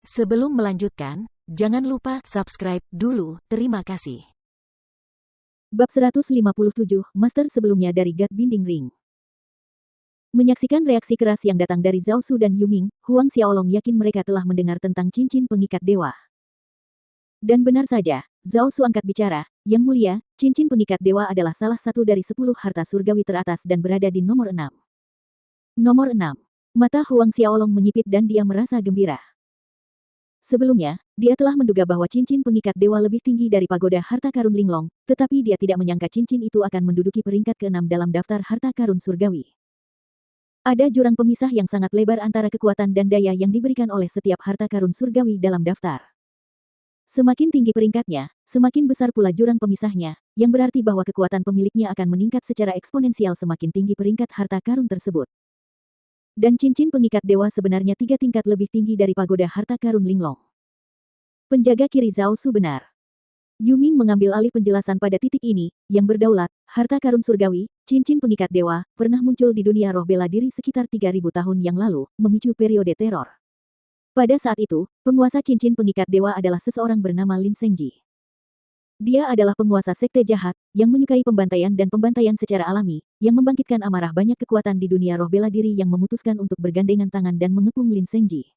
Sebelum melanjutkan, jangan lupa subscribe dulu. Terima kasih. Bab 157, Master sebelumnya dari God Binding Ring. Menyaksikan reaksi keras yang datang dari Zhao Su dan Yuming, Huang Xiaolong yakin mereka telah mendengar tentang cincin pengikat dewa. Dan benar saja, Zhao Su angkat bicara, Yang Mulia, cincin pengikat dewa adalah salah satu dari 10 harta surgawi teratas dan berada di nomor 6. Nomor 6. Mata Huang Xiaolong menyipit dan dia merasa gembira. Sebelumnya, dia telah menduga bahwa cincin pengikat dewa lebih tinggi dari pagoda harta karun Linglong, tetapi dia tidak menyangka cincin itu akan menduduki peringkat ke-6 dalam daftar harta karun surgawi. Ada jurang pemisah yang sangat lebar antara kekuatan dan daya yang diberikan oleh setiap harta karun surgawi dalam daftar. Semakin tinggi peringkatnya, semakin besar pula jurang pemisahnya, yang berarti bahwa kekuatan pemiliknya akan meningkat secara eksponensial semakin tinggi peringkat harta karun tersebut. Dan cincin pengikat dewa sebenarnya 3 tingkat lebih tinggi dari pagoda harta karun Linglong. Penjaga kiri Zhao Su benar. Yuming mengambil alih penjelasan pada titik ini, yang berdaulat, harta karun surgawi, cincin pengikat dewa, pernah muncul di dunia roh bela diri sekitar 3000 tahun yang lalu, memicu periode teror. Pada saat itu, penguasa cincin pengikat dewa adalah seseorang bernama Lin Zhengji. Dia adalah penguasa sekte jahat, yang menyukai pembantaian dan pembantaian secara alami, yang membangkitkan amarah banyak kekuatan di dunia roh bela diri yang memutuskan untuk bergandengan tangan dan mengepung Lin Zhengji.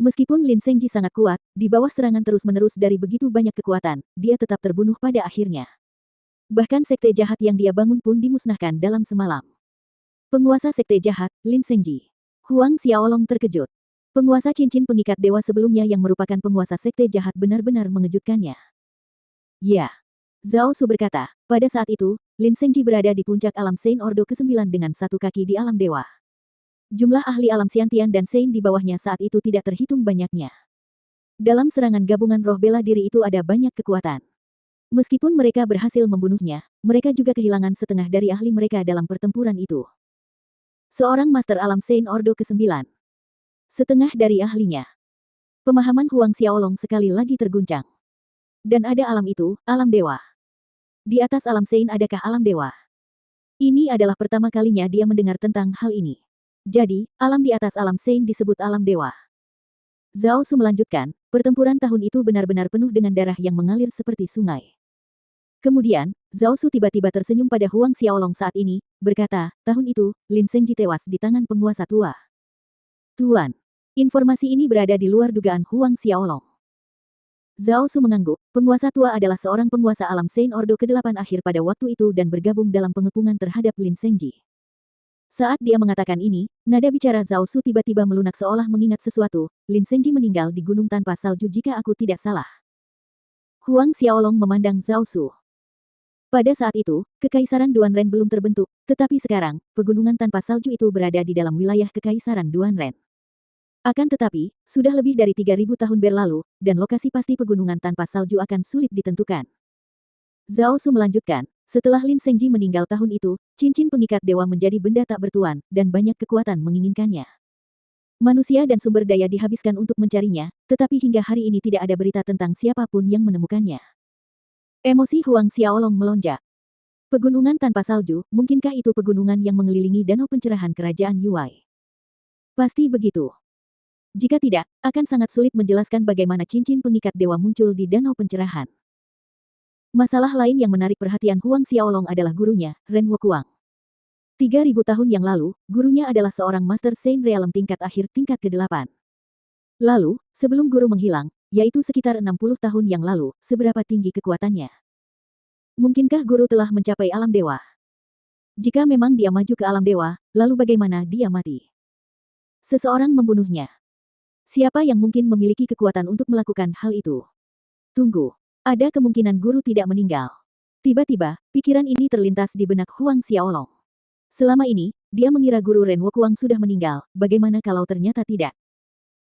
Meskipun Lin Zhengji sangat kuat, di bawah serangan terus-menerus dari begitu banyak kekuatan, dia tetap terbunuh pada akhirnya. Bahkan sekte jahat yang dia bangun pun dimusnahkan dalam semalam. Penguasa sekte jahat, Lin Zhengji. Huang Xiaolong terkejut. Penguasa cincin pengikat dewa sebelumnya yang merupakan penguasa sekte jahat benar-benar mengejutkannya. Ya. Zhao Su berkata, pada saat itu, Lin Zhengji berada di puncak alam Sein Ordo ke-9 dengan satu kaki di alam dewa. Jumlah ahli alam Xiantian dan Sein di bawahnya saat itu tidak terhitung banyaknya. Dalam serangan gabungan roh bela diri itu ada banyak kekuatan. Meskipun mereka berhasil membunuhnya, mereka juga kehilangan setengah dari ahli mereka dalam pertempuran itu. Seorang master alam Sein Ordo ke-9. Setengah dari ahlinya. Pemahaman Huang Xiaolong sekali lagi terguncang. Dan ada alam itu, alam dewa. Di atas alam Sein adakah alam dewa? Ini adalah pertama kalinya dia mendengar tentang hal ini. Jadi, alam di atas alam Sein disebut alam dewa. Zhao Su melanjutkan, pertempuran tahun itu benar-benar penuh dengan darah yang mengalir seperti sungai. Kemudian, Zhao Su tiba-tiba tersenyum pada Huang Xiaolong saat ini, berkata, tahun itu, Lin Zhengji tewas di tangan penguasa tua. Tuan, informasi ini berada di luar dugaan Huang Xiaolong. Zhao Su mengangguk, penguasa tua adalah seorang penguasa alam Sein Ordo ke-8 akhir pada waktu itu dan bergabung dalam pengepungan terhadap Lin Zhengji. Saat dia mengatakan ini, nada bicara Zhao Su tiba-tiba melunak seolah mengingat sesuatu, Lin Zhengji meninggal di gunung tanpa salju jika aku tidak salah. Huang Xiaolong memandang Zhao Su. Pada saat itu, Kekaisaran Duanren belum terbentuk, tetapi sekarang, pegunungan tanpa salju itu berada di dalam wilayah Kekaisaran Duanren. Akan tetapi, sudah lebih dari 3000 tahun berlalu, dan lokasi pasti pegunungan tanpa salju akan sulit ditentukan. Zhao Su melanjutkan, setelah Lin Zhengji meninggal tahun itu, cincin pengikat dewa menjadi benda tak bertuan, dan banyak kekuatan menginginkannya. Manusia dan sumber daya dihabiskan untuk mencarinya, tetapi hingga hari ini tidak ada berita tentang siapapun yang menemukannya. Emosi Huang Xiaolong melonjak. Pegunungan tanpa salju, mungkinkah itu pegunungan yang mengelilingi danau pencerahan kerajaan Yuai? Pasti begitu. Jika tidak, akan sangat sulit menjelaskan bagaimana cincin pengikat dewa muncul di danau pencerahan. Masalah lain yang menarik perhatian Huang Xiaolong adalah gurunya, Ren Wokuang. 3000 tahun yang lalu, gurunya adalah seorang Master Sein Realm tingkat akhir tingkat ke-8. Lalu, sebelum guru menghilang, yaitu sekitar 60 tahun yang lalu, seberapa tinggi kekuatannya? Mungkinkah guru telah mencapai alam dewa? Jika memang dia maju ke alam dewa, lalu bagaimana dia mati? Seseorang membunuhnya. Siapa yang mungkin memiliki kekuatan untuk melakukan hal itu? Tunggu. Ada kemungkinan guru tidak meninggal. Tiba-tiba, pikiran ini terlintas di benak Huang Xiaolong. Selama ini, dia mengira guru Ren Wokuang sudah meninggal, bagaimana kalau ternyata tidak?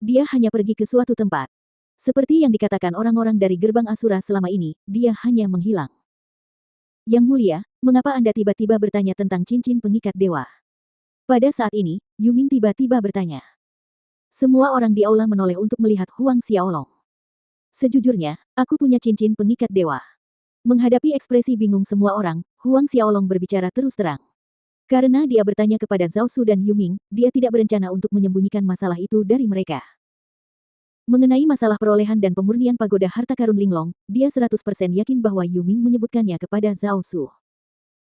Dia hanya pergi ke suatu tempat. Seperti yang dikatakan orang-orang dari gerbang Asura selama ini, dia hanya menghilang. Yang Mulia, mengapa Anda tiba-tiba bertanya tentang cincin pengikat dewa? Pada saat ini, Yuming tiba-tiba bertanya. Semua orang di aula menoleh untuk melihat Huang Xiaolong. Sejujurnya, aku punya cincin pengikat dewa. Menghadapi ekspresi bingung semua orang, Huang Xiaolong berbicara terus terang. Karena dia bertanya kepada Zhao Su dan Yuming, dia tidak berencana untuk menyembunyikan masalah itu dari mereka. Mengenai masalah perolehan dan pemurnian pagoda harta karun Linglong, dia 100% yakin bahwa Yuming menyebutkannya kepada Zhao Su.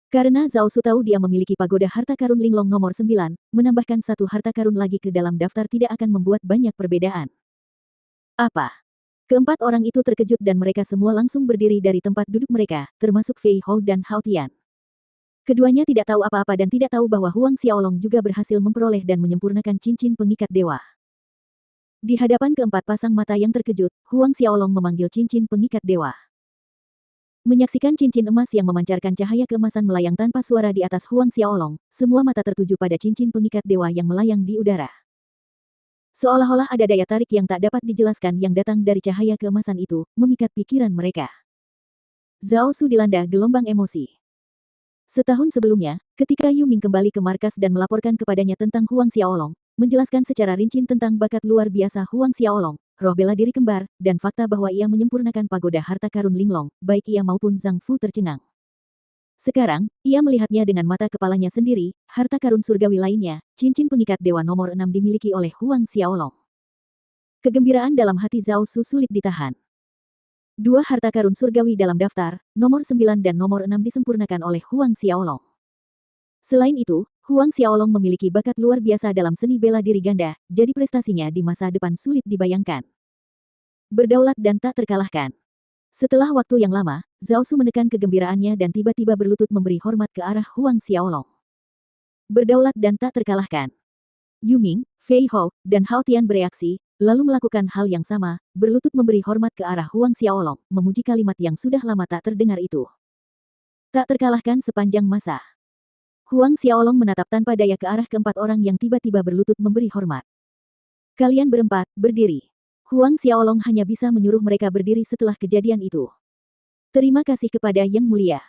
Karena Zhao Su tahu dia memiliki pagoda harta karun Linglong nomor 9, menambahkan satu harta karun lagi ke dalam daftar tidak akan membuat banyak perbedaan. Apa? Keempat orang itu terkejut dan mereka semua langsung berdiri dari tempat duduk mereka, termasuk Fei Hou dan Hao Tian. Keduanya tidak tahu apa-apa dan tidak tahu bahwa Huang Xiaolong juga berhasil memperoleh dan menyempurnakan cincin pengikat dewa. Di hadapan keempat pasang mata yang terkejut, Huang Xiaolong memanggil cincin pengikat dewa. Menyaksikan cincin emas yang memancarkan cahaya keemasan melayang tanpa suara di atas Huang Xiaolong, semua mata tertuju pada cincin pengikat dewa yang melayang di udara. Seolah-olah ada daya tarik yang tak dapat dijelaskan yang datang dari cahaya keemasan itu, memikat pikiran mereka. Zhao Su dilanda gelombang emosi. Setahun sebelumnya, ketika Yuming kembali ke markas dan melaporkan kepadanya tentang Huang Xiaolong, menjelaskan secara rinci tentang bakat luar biasa Huang Xiaolong, roh bela diri kembar, dan fakta bahwa ia menyempurnakan pagoda harta karun Linglong, baik ia maupun Zhang Fu tercengang. Sekarang, ia melihatnya dengan mata kepalanya sendiri, harta karun surgawi lainnya, cincin pengikat dewa nomor 6 dimiliki oleh Huang Xiaolong. Kegembiraan dalam hati Zhao Su sulit ditahan. Dua harta karun surgawi dalam daftar, nomor 9 dan nomor 6 disempurnakan oleh Huang Xiaolong. Selain itu, Huang Xiaolong memiliki bakat luar biasa dalam seni bela diri ganda, jadi prestasinya di masa depan sulit dibayangkan. Berdaulat dan tak terkalahkan. Setelah waktu yang lama, Zhao Su menekan kegembiraannya dan tiba-tiba berlutut memberi hormat ke arah Huang Xiaolong. Berdaulat dan tak terkalahkan. Yuming, Fei Hou, dan Hao Tian bereaksi, lalu melakukan hal yang sama, berlutut memberi hormat ke arah Huang Xiaolong, memuji kalimat yang sudah lama tak terdengar itu. Tak terkalahkan sepanjang masa. Huang Xiaolong menatap tanpa daya ke arah keempat orang yang tiba-tiba berlutut memberi hormat. Kalian berempat, berdiri. Huang Xiaolong hanya bisa menyuruh mereka berdiri setelah kejadian itu. Terima kasih kepada Yang Mulia.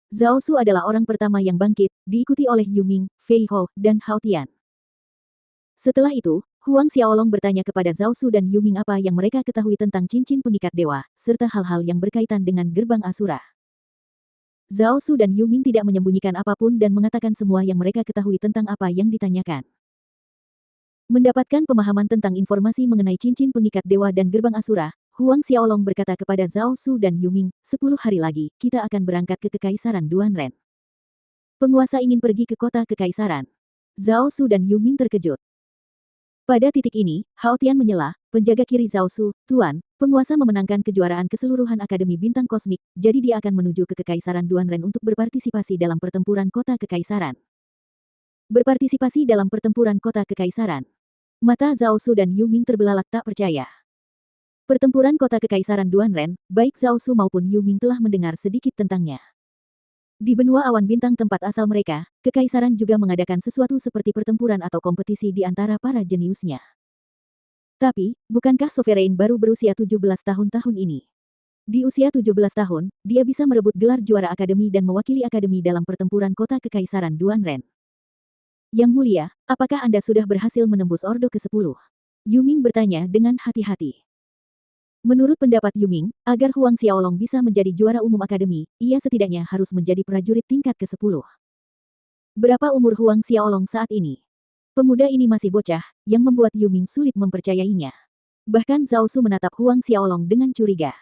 Zhao Su adalah orang pertama yang bangkit, diikuti oleh Yuming, Fei Hou, dan Hao Tian. Setelah itu, Huang Xiaolong bertanya kepada Zhao Su dan Yuming apa yang mereka ketahui tentang cincin pengikat dewa, serta hal-hal yang berkaitan dengan gerbang Asura. Zhao Su dan Yuming tidak menyembunyikan apapun dan mengatakan semua yang mereka ketahui tentang apa yang ditanyakan. Mendapatkan pemahaman tentang informasi mengenai cincin pengikat dewa dan gerbang Asura, Huang Xiaolong berkata kepada Zhao Su dan Yuming, 10 hari lagi, kita akan berangkat ke Kekaisaran Duanren. Penguasa ingin pergi ke kota Kekaisaran. Zhao Su dan Yuming terkejut. Pada titik ini, Hao Tian menyela, penjaga kiri Zhao Su, Tuan, penguasa memenangkan kejuaraan keseluruhan Akademi Bintang Kosmik, jadi dia akan menuju ke Kekaisaran Duanren untuk berpartisipasi dalam pertempuran kota Kekaisaran. Berpartisipasi dalam pertempuran kota Kekaisaran. Mata Zhao Su dan Yuming terbelalak tak percaya. Pertempuran kota Kekaisaran Duanren, baik Zhao Su maupun Yuming telah mendengar sedikit tentangnya. Di benua awan bintang tempat asal mereka, Kekaisaran juga mengadakan sesuatu seperti pertempuran atau kompetisi di antara para jeniusnya. Tapi, bukankah Sovereign baru berusia 17 tahun ini? Di usia 17 tahun, dia bisa merebut gelar juara akademi dan mewakili akademi dalam pertempuran kota Kekaisaran Duanren. Yang Mulia, apakah Anda sudah berhasil menembus Ordo ke-10? Yuming bertanya dengan hati-hati. Menurut pendapat Yuming, agar Huang Xiaolong bisa menjadi juara umum akademi, ia setidaknya harus menjadi prajurit tingkat ke-10. Berapa umur Huang Xiaolong saat ini? Pemuda ini masih bocah, yang membuat Yuming sulit mempercayainya. Bahkan Zhao Su menatap Huang Xiaolong dengan curiga.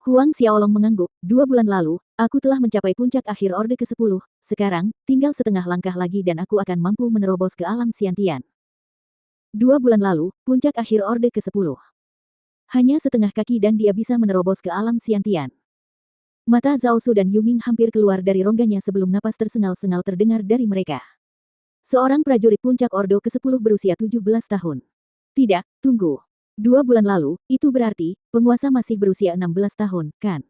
Huang Xiaolong mengangguk, 2 bulan lalu, aku telah mencapai puncak akhir Orde ke-10, sekarang, tinggal setengah langkah lagi dan aku akan mampu menerobos ke alam Xiantian. 2 bulan lalu, puncak akhir Orde ke-10. Hanya setengah kaki dan dia bisa menerobos ke alam Xiantian. Mata Zhao Su dan Yuming hampir keluar dari rongganya sebelum napas tersengal-sengal terdengar dari mereka. Seorang prajurit puncak Ordo ke-10 berusia 17 tahun. Tidak, tunggu. 2 bulan lalu, itu berarti, penguasa masih berusia 16 tahun, kan?